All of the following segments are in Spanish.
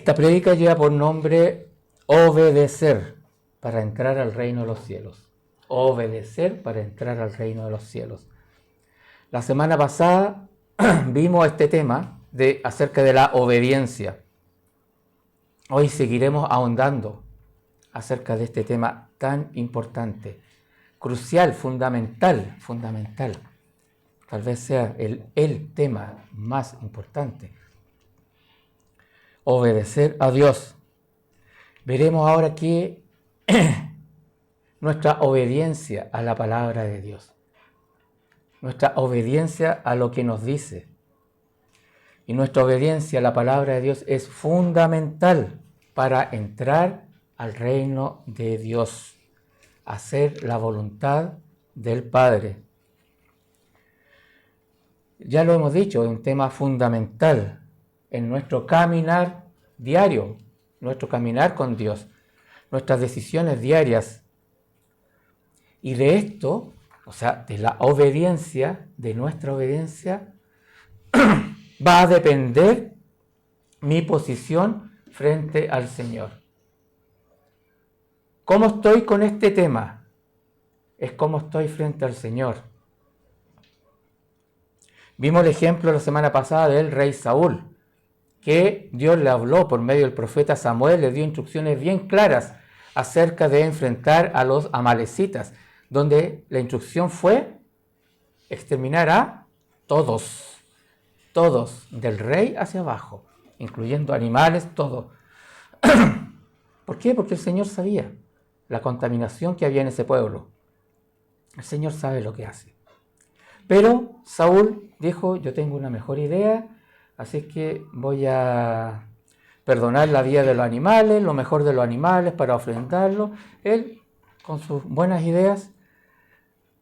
Esta prédica lleva por nombre Obedecer para entrar al reino de los cielos. Obedecer para entrar al reino de los cielos. La semana pasada vimos este tema acerca de la obediencia. Hoy seguiremos ahondando acerca de este tema tan importante, crucial, fundamental. Tal vez sea el tema más importante. Obedecer a Dios. Veremos ahora que nuestra obediencia a la palabra de Dios, nuestra obediencia a lo que nos dice y nuestra obediencia a la palabra de Dios es fundamental para entrar al reino de Dios, hacer la voluntad del Padre. Ya lo hemos dicho, es un tema fundamental en nuestro caminar diario, nuestro caminar con Dios, nuestras decisiones diarias. Y de esto, o sea, de la obediencia, de nuestra obediencia, va a depender mi posición frente al Señor. ¿Cómo estoy con este tema? Es cómo estoy frente al Señor. Vimos el ejemplo la semana pasada del rey Saúl, que Dios le habló por medio del profeta Samuel, le dio instrucciones bien claras acerca de enfrentar a los amalecitas, donde la instrucción fue exterminar a todos, del rey hacia abajo, incluyendo animales, todo. ¿Por qué? Porque el Señor sabía la contaminación que había en ese pueblo. El Señor sabe lo que hace. Pero Saúl dijo, yo tengo una mejor idea, así que voy a perdonar la vida de los animales, lo mejor de los animales para ofrendarlo. Él, con sus buenas ideas,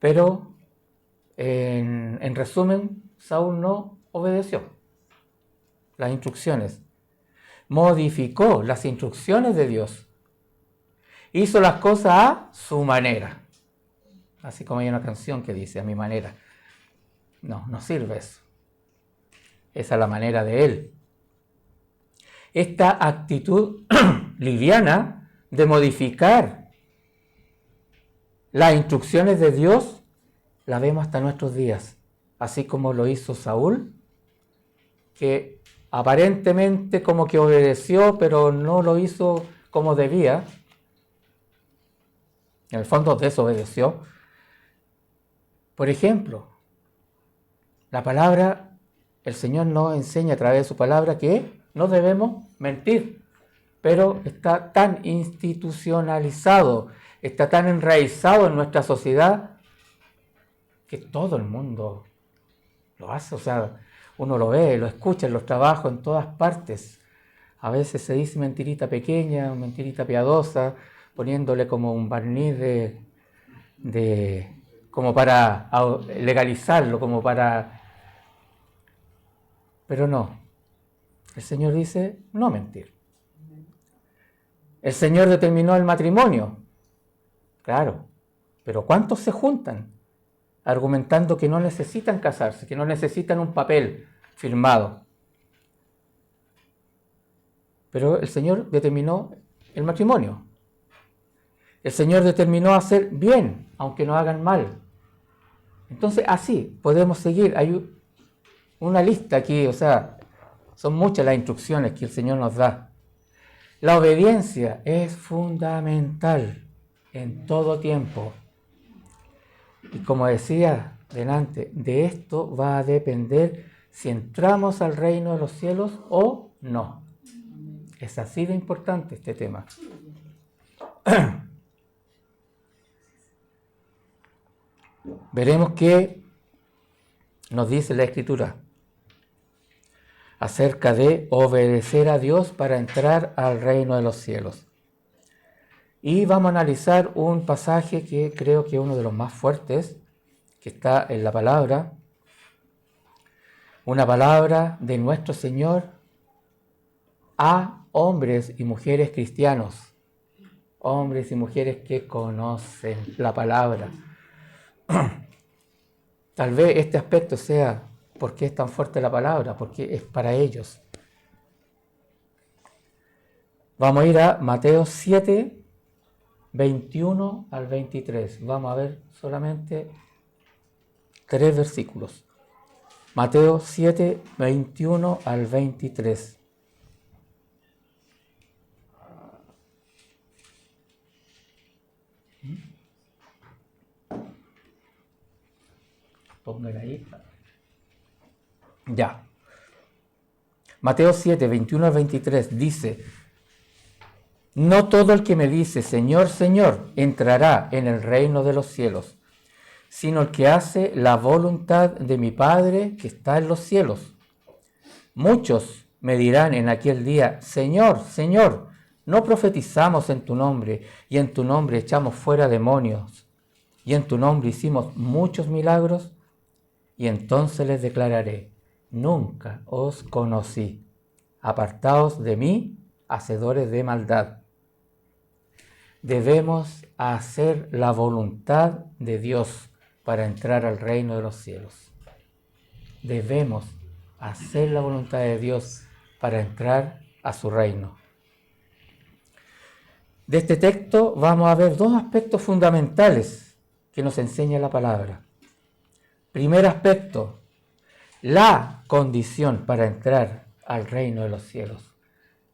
pero en resumen, Saúl no obedeció las instrucciones. Modificó las instrucciones de Dios. Hizo las cosas a su manera. Así como hay una canción que dice, a mi manera. No sirve eso. Esa es la manera de él. Esta actitud liviana de modificar las instrucciones de Dios la vemos hasta nuestros días. Así como lo hizo Saúl, que aparentemente como que obedeció, pero no lo hizo como debía. En el fondo desobedeció. Por ejemplo, la palabra, el Señor nos enseña a través de su palabra que no debemos mentir, pero está tan institucionalizado, está tan enraizado en nuestra sociedad que todo el mundo lo hace. O sea, uno lo ve, lo escucha en los trabajos, en todas partes. A veces se dice mentirita pequeña, mentirita piadosa, poniéndole como un barniz como para legalizarlo, como para... Pero no. El Señor dice, no mentir. El Señor determinó el matrimonio. Claro. Pero ¿cuántos se juntan argumentando que no necesitan casarse, que no necesitan un papel firmado? Pero el Señor determinó el matrimonio. El Señor determinó hacer bien, aunque no hagan mal. Entonces, así podemos seguir. Hay una lista aquí, o sea, son muchas las instrucciones que el Señor nos da. La obediencia es fundamental en todo tiempo. Y como decía delante, de esto va a depender si entramos al reino de los cielos o no. Es así de importante este tema. Veremos qué nos dice la Escritura acerca de obedecer a Dios para entrar al reino de los cielos. Y vamos a analizar un pasaje que creo que es uno de los más fuertes, que está en la palabra, una palabra de nuestro Señor a hombres y mujeres cristianos, hombres y mujeres que conocen la palabra. Tal vez este aspecto sea por qué es tan fuerte la palabra, porque es para ellos. Vamos a ir a Mateo 7, 21 al 23. Vamos a ver solamente 3 versículos. Mateo 7, 21 al 23. Póngala ahí. Ya. Mateo 7, 21 al 23 dice: no todo el que me dice, Señor, Señor, entrará en el reino de los cielos, sino el que hace la voluntad de mi Padre que está en los cielos. Muchos me dirán en aquel día, Señor, Señor, ¿no profetizamos en tu nombre, y en tu nombre echamos fuera demonios, y en tu nombre hicimos muchos milagros? Y entonces les declararé, nunca os conocí, apartaos de mí, hacedores de maldad. Debemos hacer la voluntad de Dios para entrar al reino de los cielos. Debemos hacer la voluntad de Dios para entrar a su reino. De este texto vamos a ver 2 aspectos fundamentales que nos enseña la palabra. Primer aspecto, la condición para entrar al reino de los cielos.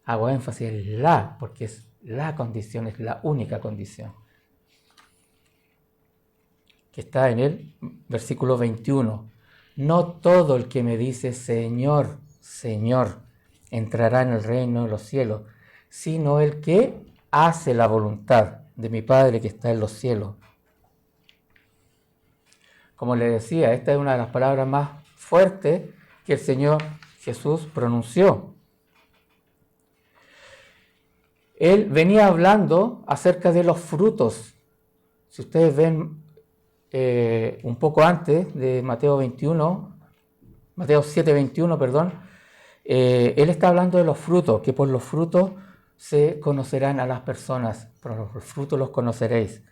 Hago énfasis en la, porque es la condición, es la única condición. Que está en el versículo 21. No todo el que me dice Señor, Señor, entrará en el reino de los cielos, sino el que hace la voluntad de mi Padre que está en los cielos. Como les decía, esta es una de las palabras más fuertes que el Señor Jesús pronunció. Él venía hablando acerca de los frutos. Si ustedes ven un poco antes de Mateo 7, 21, él está hablando de los frutos, que por los frutos se conocerán a las personas, por los frutos los conoceréis.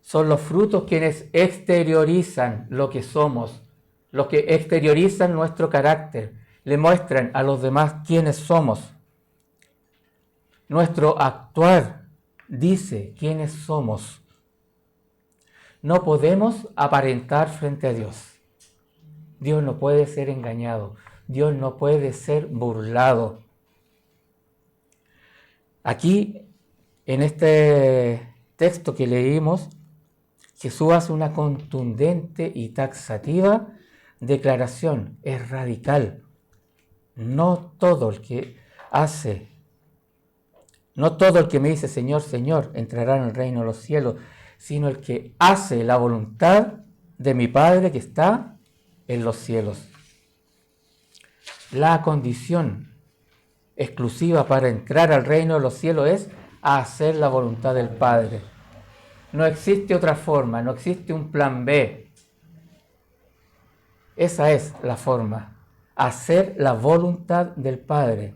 Son los frutos quienes exteriorizan lo que somos, los que exteriorizan nuestro carácter, le muestran a los demás quiénes somos. Nuestro actuar dice quiénes somos. No podemos aparentar frente a Dios. Dios no puede ser engañado. Dios no puede ser burlado. Aquí, en este texto que leímos, Jesús hace una contundente y taxativa declaración. Es radical. No todo el que me dice Señor, Señor, entrará en el reino de los cielos, sino el que hace la voluntad de mi Padre que está en los cielos. La condición exclusiva para entrar al reino de los cielos es hacer la voluntad del Padre. No existe otra forma, no existe un plan B. Esa es la forma, hacer la voluntad del Padre.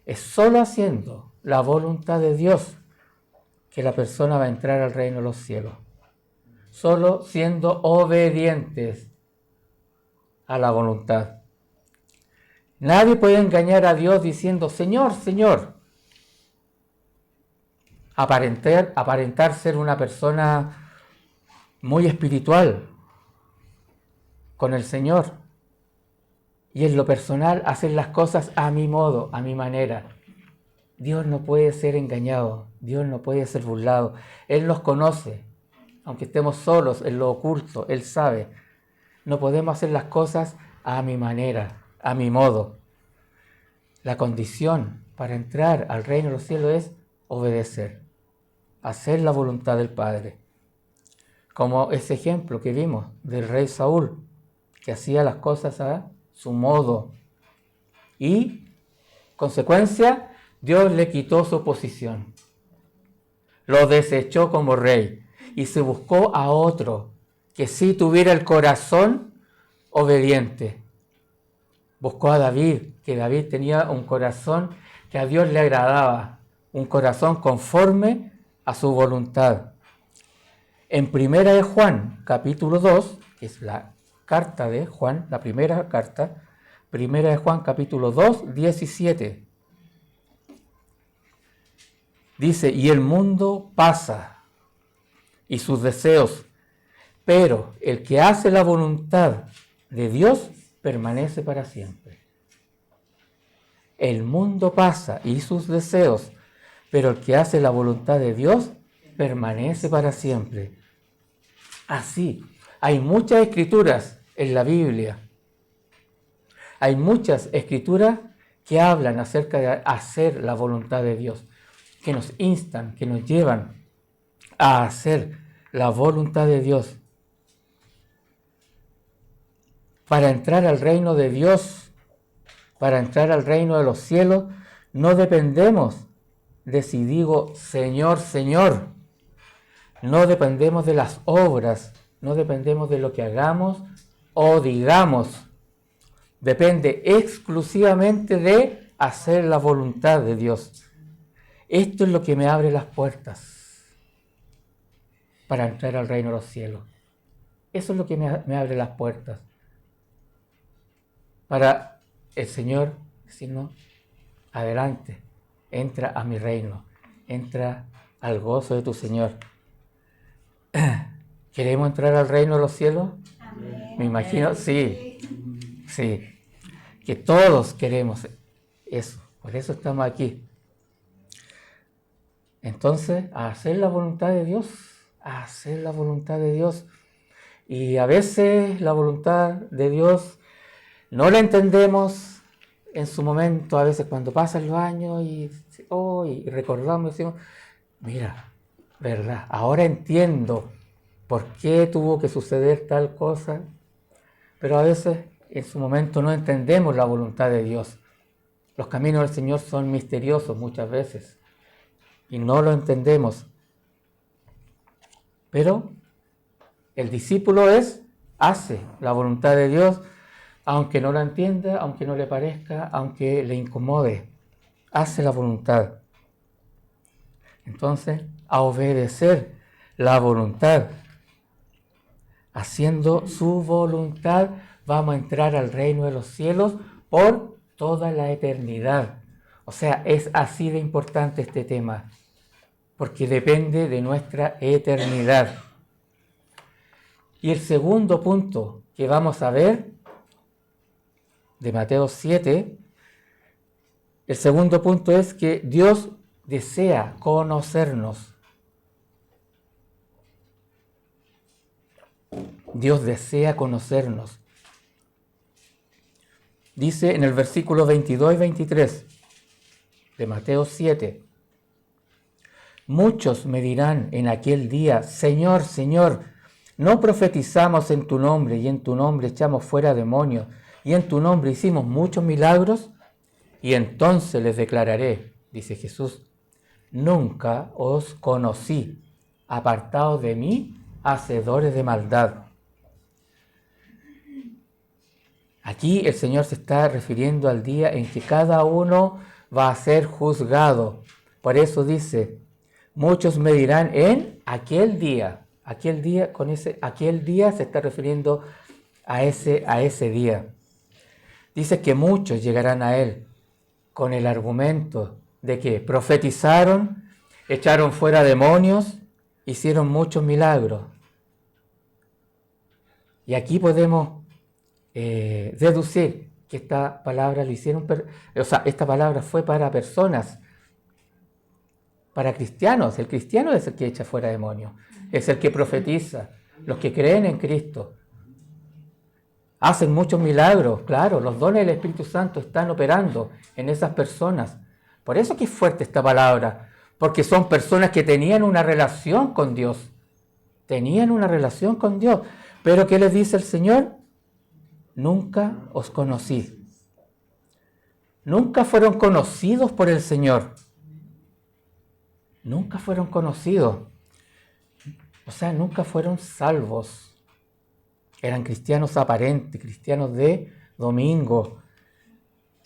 Es solo haciendo la voluntad de Dios que la persona va a entrar al reino de los cielos. Solo siendo obedientes a la voluntad. Nadie puede engañar a Dios diciendo, Señor, Señor. Aparentar ser una persona muy espiritual con el Señor. Y en lo personal hacer las cosas a mi modo, a mi manera. Dios no puede ser engañado, Dios no puede ser burlado. Él nos conoce, aunque estemos solos en lo oculto, Él sabe. No podemos hacer las cosas a mi manera, a mi modo. La condición para entrar al reino de los cielos es obedecer, hacer la voluntad del Padre. Como ese ejemplo que vimos del rey Saúl, que hacía las cosas a su modo. Y, consecuencia, Dios le quitó su posición. Lo desechó como rey y se buscó a otro que sí tuviera el corazón obediente. Buscó a David, que David tenía un corazón que a Dios le agradaba, un corazón conforme a su voluntad. En Primera de Juan, capítulo 2, que es la carta de Juan, la primera carta, Primera de Juan, capítulo 2, 17. Dice, y el mundo pasa y sus deseos, pero el que hace la voluntad de Dios permanece para siempre. El mundo pasa y sus deseos, pero el que hace la voluntad de Dios permanece para siempre. Así, hay muchas escrituras en la Biblia. Hay muchas escrituras que hablan acerca de hacer la voluntad de Dios, que nos instan, que nos llevan a hacer la voluntad de Dios. Para entrar al reino de Dios, para entrar al reino de los cielos, no dependemos de si digo Señor, Señor. No dependemos de las obras, no dependemos de lo que hagamos o digamos. Depende exclusivamente de hacer la voluntad de Dios. Esto es lo que me abre las puertas para entrar al reino de los cielos. Eso es lo que me abre las puertas para el Señor decirnos, adelante, entra a mi reino, entra al gozo de tu Señor. ¿Queremos entrar al reino de los cielos? Amén. Me imagino, sí, que todos queremos eso, por eso estamos aquí. Entonces, a hacer la voluntad de Dios, a hacer la voluntad de Dios. Y a veces la voluntad de Dios no la entendemos en su momento, a veces cuando pasan los años y recordamos y decimos, mira, verdad, ahora entiendo por qué tuvo que suceder tal cosa, pero a veces en su momento no entendemos la voluntad de Dios. Los caminos del Señor son misteriosos muchas veces y no lo entendemos. Pero el discípulo hace la voluntad de Dios, aunque no la entienda, aunque no le parezca, aunque le incomode, hace la voluntad. Entonces, a obedecer la voluntad, haciendo su voluntad, vamos a entrar al reino de los cielos por toda la eternidad. O sea, es así de importante este tema, porque depende de nuestra eternidad. Y el segundo punto que vamos a ver de Mateo 7, el segundo punto es que Dios desea conocernos. Dios desea conocernos. Dice en el versículo 22 y 23 de Mateo 7, muchos me dirán en aquel día, Señor, Señor, ¿no profetizamos en tu nombre y en tu nombre echamos fuera demonios y en tu nombre hicimos muchos milagros? Y entonces les declararé, dice Jesús, nunca os conocí, apartados de mí, hacedores de maldad. Aquí el Señor se está refiriendo al día en que cada uno va a ser juzgado. Por eso dice, muchos me dirán en aquel día. Aquel día se está refiriendo a ese día. Dice que muchos llegarán a Él con el argumento de que profetizaron, echaron fuera demonios, hicieron muchos milagros. Y aquí podemos deducir que esta palabra esta palabra fue para personas, para cristianos. El cristiano es el que echa fuera demonios, es el que profetiza. Los que creen en Cristo hacen muchos milagros, claro, los dones del Espíritu Santo están operando en esas personas. Por eso que es fuerte esta palabra, porque son personas que tenían una relación con Dios. Pero ¿qué les dice el Señor? Nunca os conocí. Nunca fueron conocidos por el Señor. Nunca fueron conocidos. O sea, nunca fueron salvos. Eran cristianos aparentes, cristianos de domingo,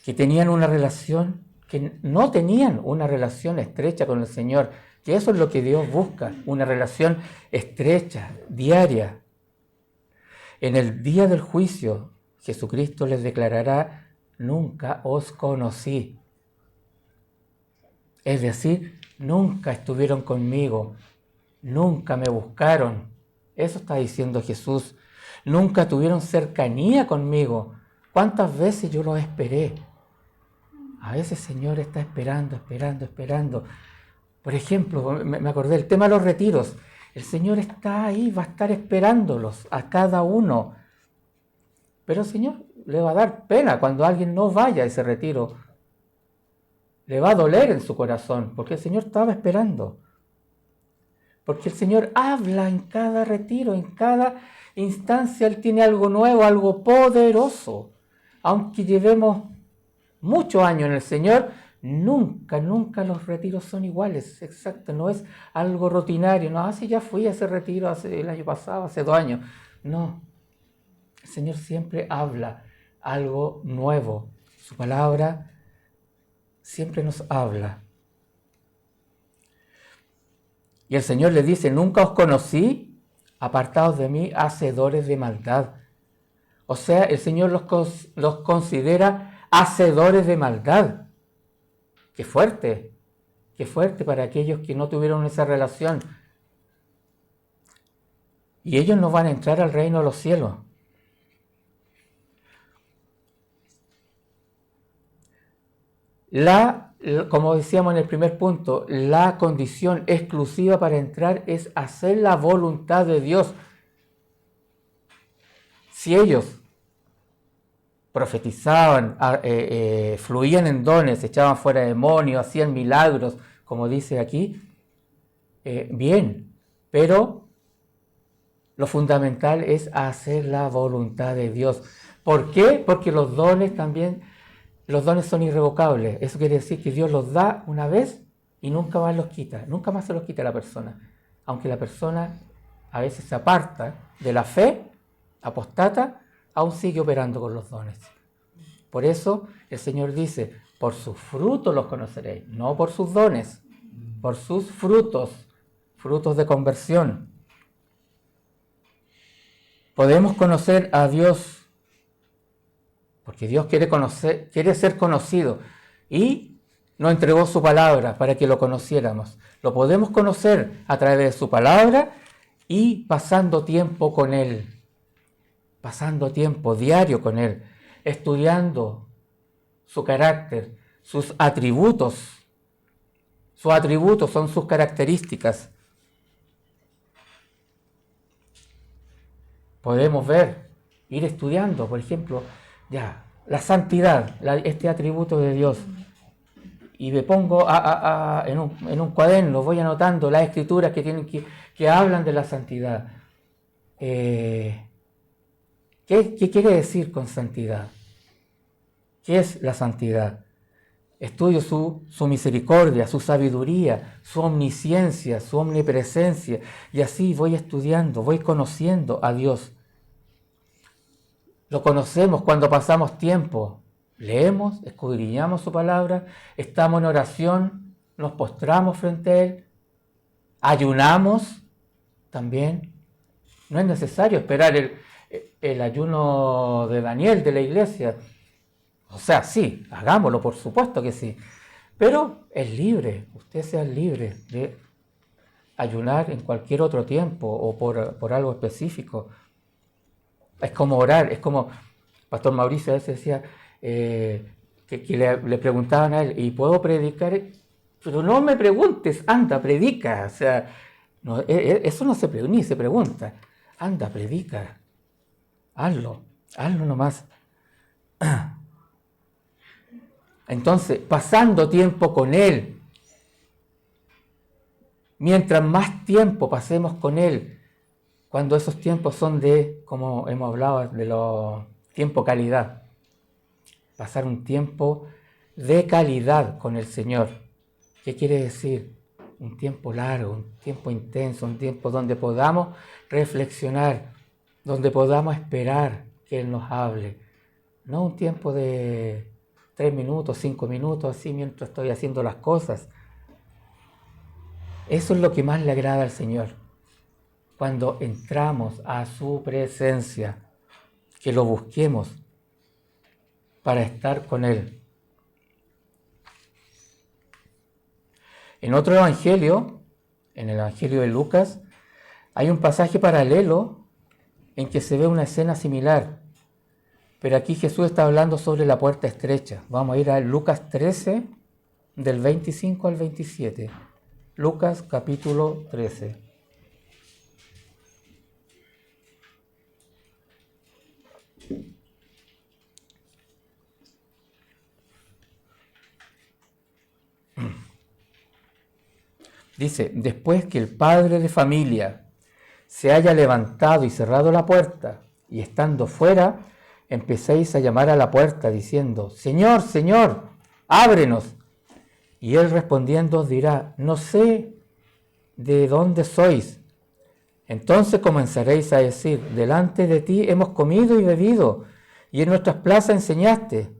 que tenían una relación, que no tenían una relación estrecha con el Señor, que eso es lo que Dios busca, una relación estrecha, diaria. En el día del juicio, Jesucristo les declarará, nunca os conocí. Es decir, nunca estuvieron conmigo, nunca me buscaron. Eso está diciendo Jesús. Nunca tuvieron cercanía conmigo. ¿Cuántas veces yo los esperé? A veces el Señor está esperando. Por ejemplo, me acordé del tema de los retiros. El Señor está ahí, va a estar esperándolos a cada uno. Pero el Señor le va a dar pena cuando alguien no vaya a ese retiro. Le va a doler en su corazón, porque el Señor estaba esperando. Porque el Señor habla en cada retiro, en cada instancia. Él tiene algo nuevo, algo poderoso. Aunque llevemos muchos años en el Señor, nunca los retiros son iguales. Exacto, no es algo rutinario. No, así ya fui a ese retiro el año pasado, hace 2 años. No, el Señor siempre habla algo nuevo. Su palabra siempre nos habla. Y el Señor le dice, nunca os conocí, apartados de mí, hacedores de maldad. O sea, el Señor los considera hacedores de maldad. Qué fuerte para aquellos que no tuvieron esa relación. Y ellos no van a entrar al reino de los cielos. Como decíamos en el primer punto, la condición exclusiva para entrar es hacer la voluntad de Dios. Si ellos profetizaban, fluían en dones, echaban fuera demonios, hacían milagros, como dice aquí, bien, pero lo fundamental es hacer la voluntad de Dios. ¿Por qué? Porque los dones son irrevocables. Eso quiere decir que Dios los da una vez y nunca más los quita. Nunca más se los quita a la persona. Aunque la persona a veces se aparta de la fe, apostata, aún sigue operando con los dones. Por eso el Señor dice, por sus frutos los conoceréis, no por sus dones, por sus frutos de conversión. Podemos conocer a Dios porque Dios quiere ser conocido y nos entregó su palabra para que lo conociéramos. Lo podemos conocer a través de su palabra y pasando tiempo con Él, pasando tiempo diario con Él, estudiando su carácter, sus atributos. Sus atributos son sus características. Podemos ir estudiando, por ejemplo, la santidad, este atributo de Dios. Y me pongo en un cuaderno, voy anotando las escrituras que hablan de la santidad. ¿Qué quiere decir con santidad? ¿Qué es la santidad? Estudio su misericordia, su sabiduría, su omnisciencia, su omnipresencia. Y así voy estudiando, voy conociendo a Dios. Lo conocemos cuando pasamos tiempo. Leemos, escudriñamos su palabra, estamos en oración, nos postramos frente a Él, ayunamos también. No es necesario esperar el ayuno de Daniel de la iglesia. O sea, sí, hagámoslo, por supuesto que sí. Pero es libre, usted sea libre de ayunar en cualquier otro tiempo o por algo específico. Es como orar, es como Pastor Mauricio a veces decía que le preguntaban a él, ¿y puedo predicar? Pero no me preguntes, anda, predica. O sea, no, eso no ni se pregunta. Anda, predica. Hazlo nomás. Entonces, pasando tiempo con Él, mientras más tiempo pasemos con Él, cuando esos tiempos son como hemos hablado, de los tiempo calidad, pasar un tiempo de calidad con el Señor. ¿Qué quiere decir? Un tiempo largo, un tiempo intenso, un tiempo donde podamos reflexionar, donde podamos esperar que Él nos hable. No un tiempo de 3 minutos, 5 minutos, así mientras estoy haciendo las cosas. Eso es lo que más le agrada al Señor. Cuando entramos a su presencia, que lo busquemos para estar con Él. En otro evangelio, en el evangelio de Lucas, hay un pasaje paralelo en que se ve una escena similar. Pero aquí Jesús está hablando sobre la puerta estrecha. Vamos a ir a Lucas 13, del 25 al 27. Lucas capítulo 13. Dice, después que el padre de familia se haya levantado y cerrado la puerta, y estando fuera, empecéis a llamar a la puerta diciendo, Señor, Señor, ábrenos. Y él respondiendo os dirá, no sé de dónde sois. Entonces comenzaréis a decir, delante de ti hemos comido y bebido, y en nuestras plazas enseñaste.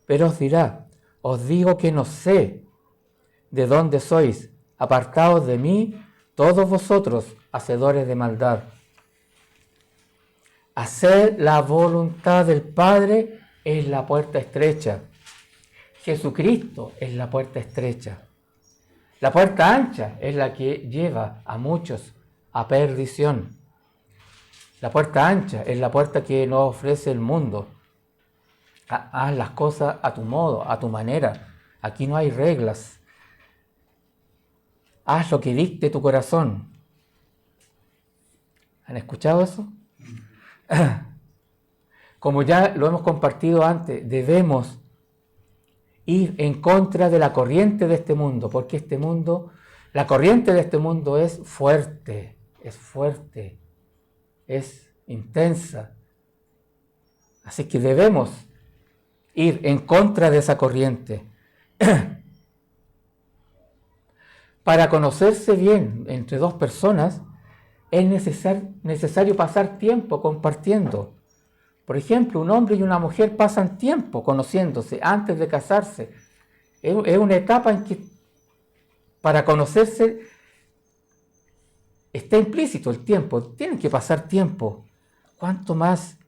Pero os dirá, os digo que no sé de dónde sois. Apartaos de mí, todos vosotros, hacedores de maldad. Hacer la voluntad del Padre es la puerta estrecha. Jesucristo es la puerta estrecha. La puerta ancha es la que lleva a muchos a perdición. La puerta ancha es la puerta que nos ofrece el mundo. Haz las cosas a tu modo, a tu manera. Aquí no hay reglas. Haz lo que dicte tu corazón. ¿Han escuchado eso? Como ya lo hemos compartido antes, debemos ir en contra de la corriente de este mundo, porque este mundo, la corriente de este mundo es fuerte, es intensa. Así que debemos ir en contra de esa corriente. Para conocerse bien entre dos personas, es necesario pasar tiempo compartiendo. Por ejemplo, un hombre y una mujer pasan tiempo conociéndose antes de casarse. Es una etapa en que para conocerse está implícito el tiempo. Tienen que pasar tiempo. ¿Cuánto más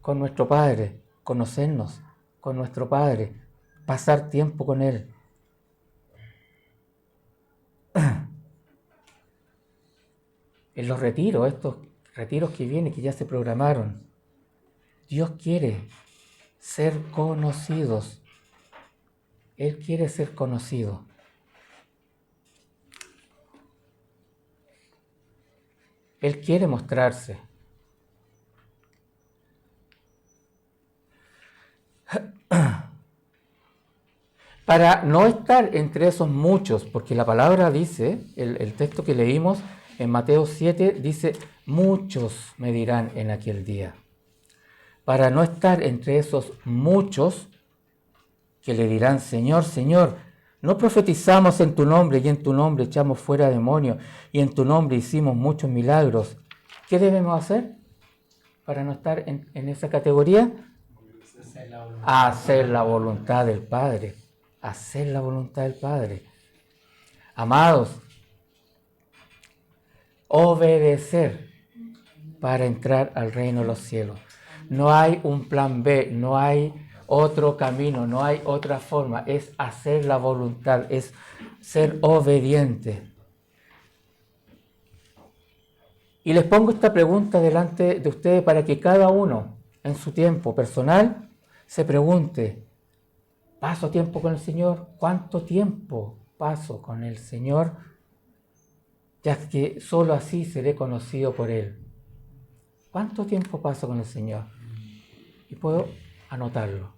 con nuestro Padre? Conocernos con nuestro Padre. Pasar tiempo con Él. En los retiros, estos retiros que vienen, que ya se programaron, Dios quiere ser conocidos. Él quiere ser conocido. Él quiere mostrarse. Para no estar entre esos muchos, porque la palabra dice, el texto que leímos en Mateo 7, dice, muchos me dirán en aquel día. Para no estar entre esos muchos que le dirán, Señor, Señor, no profetizamos en tu nombre y en tu nombre echamos fuera demonios y en tu nombre hicimos muchos milagros. ¿Qué debemos hacer para no estar en esa categoría? Hacer la voluntad del Padre. Hacer la voluntad del Padre. Amados, obedecer para entrar al reino de los cielos. No hay un plan B, no hay otro camino, no hay otra forma. Es hacer la voluntad, es ser obediente. Y les pongo esta pregunta delante de ustedes para que cada uno en su tiempo personal se pregunte, ¿paso tiempo con el Señor? ¿Cuánto tiempo paso con el Señor? Ya que solo así seré conocido por Él. ¿Cuánto tiempo paso con el Señor? Y puedo anotarlo.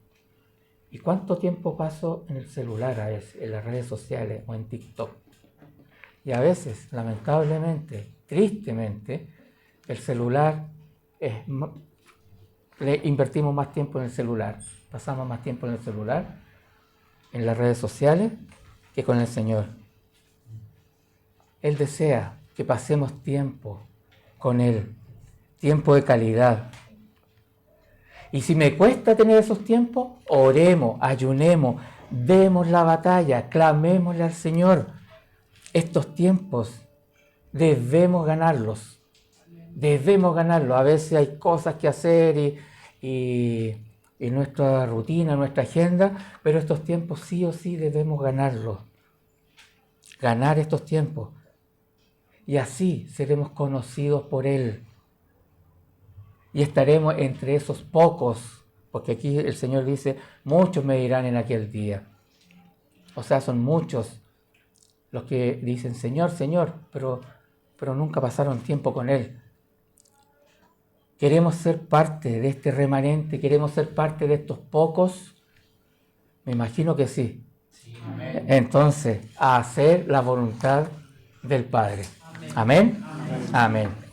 ¿Y cuánto tiempo paso en el celular a veces, en las redes sociales o en TikTok? Y a veces, lamentablemente, tristemente, el celular le invertimos más tiempo en el celular. Pasamos más tiempo en el celular, en las redes sociales, que con el Señor. Él desea que pasemos tiempo con Él, tiempo de calidad. Y si me cuesta tener esos tiempos, oremos, ayunemos, demos la batalla, clamémosle al Señor. Estos tiempos debemos ganarlos. A veces hay cosas que hacer y en nuestra rutina, en nuestra agenda, pero estos tiempos sí o sí debemos ganarlos. Ganar estos tiempos. Y así seremos conocidos por Él. Y estaremos entre esos pocos, porque aquí el Señor dice, muchos me dirán en aquel día. O sea, son muchos los que dicen, Señor, Señor, pero nunca pasaron tiempo con Él. ¿Queremos ser parte de este remanente? ¿Queremos ser parte de estos pocos? Me imagino que sí. Sí, amén. Entonces, a hacer la voluntad del Padre. Amén. Amén. Amén.